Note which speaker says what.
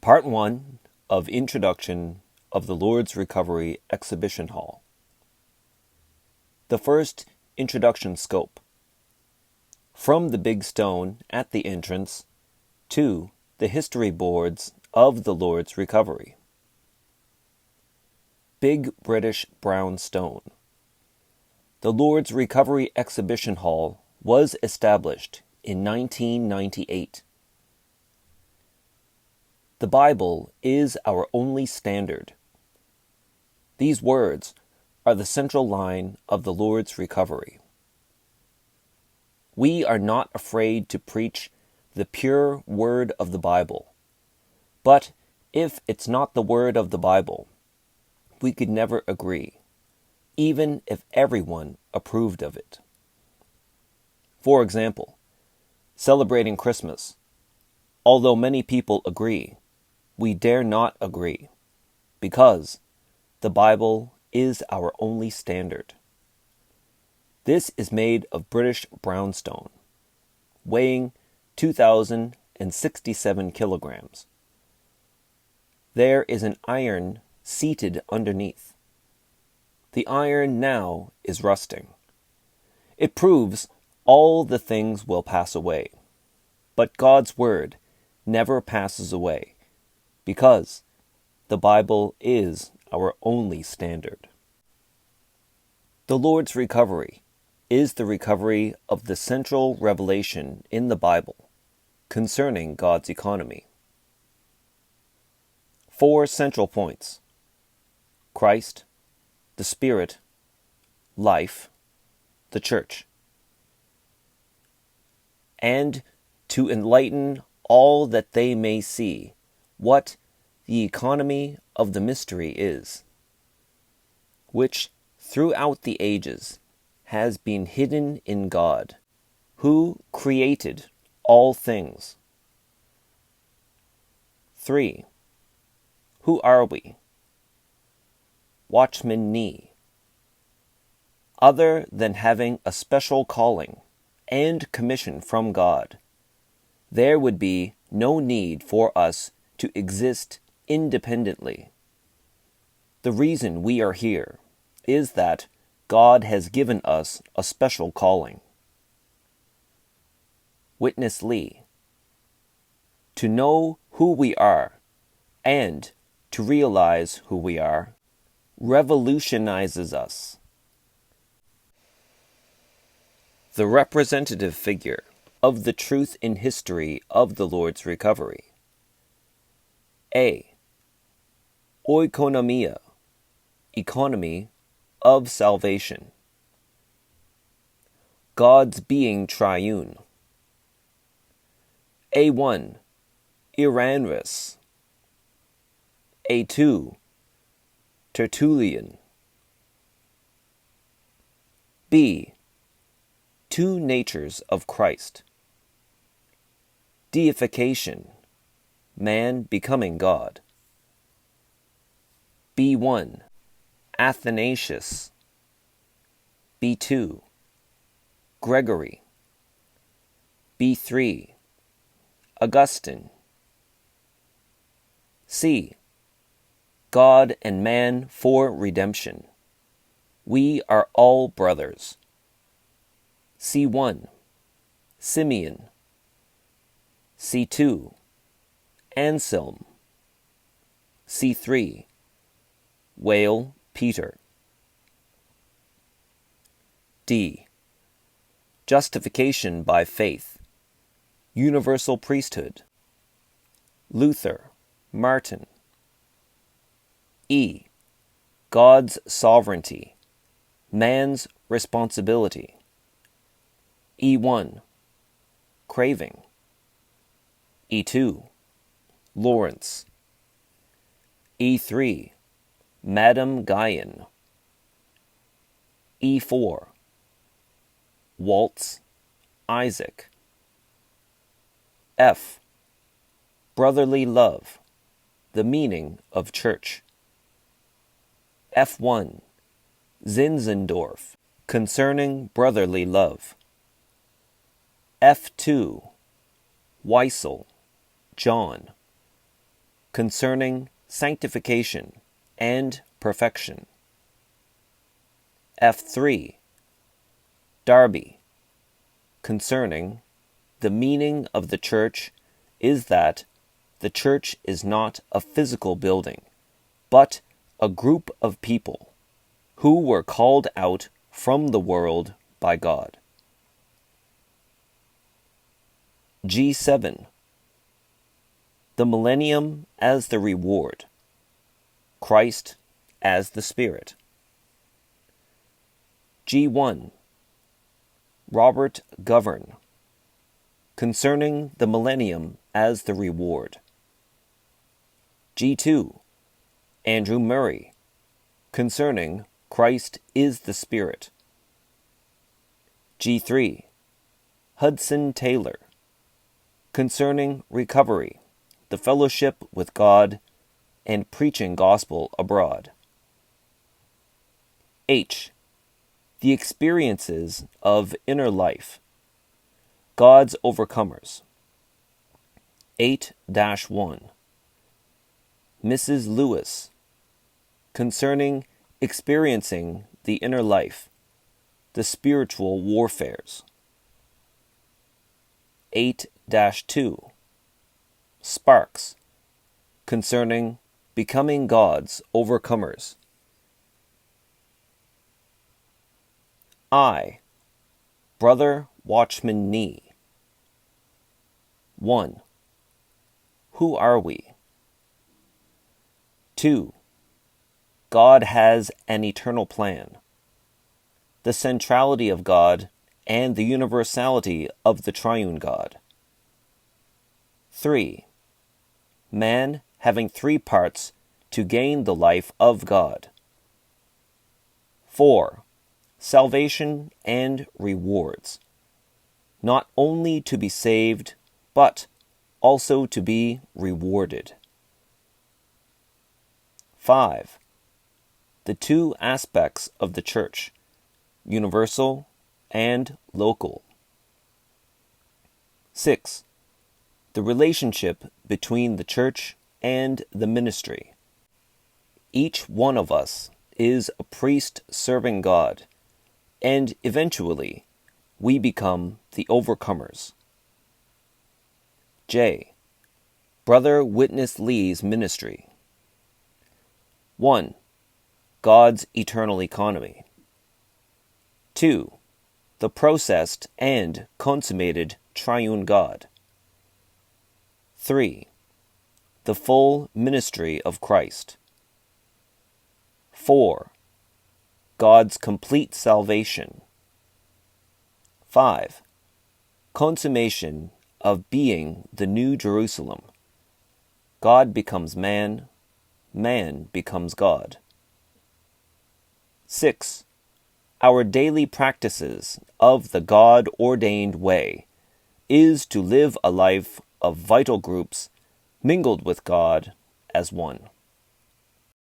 Speaker 1: Part 1 of Introduction of the Lord's Recovery Exhibition Hall. The first introduction scope. From the big stone at the entrance to the history boards of the Lord's Recovery. Big British Brown Stone. The Lord's Recovery Exhibition Hall was established in 1998. The Bible is our only standard. These words are the central line of the Lord's Recovery. We are not afraid to preach the pure word of the Bible. But if it's not the word of the Bible, we could never agree, even if everyone approved of it. For example, celebrating Christmas. Although many people agree, we dare not agree, because the Bible is our only standard. This is made of British brownstone, weighing 2,067 kilograms. There is an iron seated underneath. The iron now is rusting. It proves all the things will pass away, but God's word never passes away, because the Bible is our only standard. The Lord's Recovery is the recovery of the central revelation in the Bible concerning God's economy. 4 central points: Christ, the Spirit, life, the Church. And to enlighten all that they may see what the economy of the mystery is, which throughout the ages has been hidden in God, who created all things. 3. Who are we? Watchman Nee. Other than having a special calling and commission from God, there would be no need for us to exist independently. The reason we are here is that God has given us a special calling. Witness Lee. To know who we are and to realize who we are revolutionizes us. The representative figure of the truth in history of the Lord's Recovery. A. Oikonomia, economy of salvation. God's being triune. A1. Iranrus. A2. Tertullian. B. Two natures of Christ. Deification, man becoming God. B1. Athanasius. B2. Gregory. B3. Augustine. C. God and man for redemption. We are all brothers. C1. Simeon. C2. Anselm. C3. Whale Peter. D. Justification by faith. Universal priesthood. Luther, Martin. E. God's sovereignty. Man's responsibility. E1. Craving. E2. Lawrence. E3. Madame Guyon. E4. Waltz, Isaac. F. Brotherly love, the meaning of church. F1. Zinzendorf, concerning brotherly love. F2. Weissel, John, concerning sanctification and perfection. F3. Darby, concerning the meaning of the church is that the church is not a physical building, but a group of people who were called out from the world by God. G7. The millennium as the reward, Christ as the Spirit. G1. Robert Govern, concerning the millennium as the reward. G2. Andrew Murray, concerning Christ is the Spirit. G3. Hudson Taylor, concerning recovery, the fellowship with God, and preaching gospel abroad. H. The experiences of inner life, God's overcomers. 8-1. Mrs. Lewis, concerning experiencing the inner life, the spiritual warfares. 8-2. Sparks, concerning becoming God's overcomers. I. Brother Watchman Nee. 1. Who are we? 2. God has an eternal plan. The centrality of God and the universality of the triune God. 3. Man having three parts to gain the life of God. 4. Salvation and rewards. Not only to be saved, but also to be rewarded. 5. The two aspects of the church, universal and local. 6. The relationship between the church and the ministry. Each one of us is a priest serving God, and eventually we become the overcomers. J. Brother Witness Lee's ministry. 1. God's eternal economy. 2. The processed and consummated triune God. 3. The full ministry of Christ. 4. God's complete salvation. 5. Consummation of being the New Jerusalem. God becomes man, man becomes God. 6. Our daily practices of the God-ordained way is to live a life of vital groups mingled with God as one.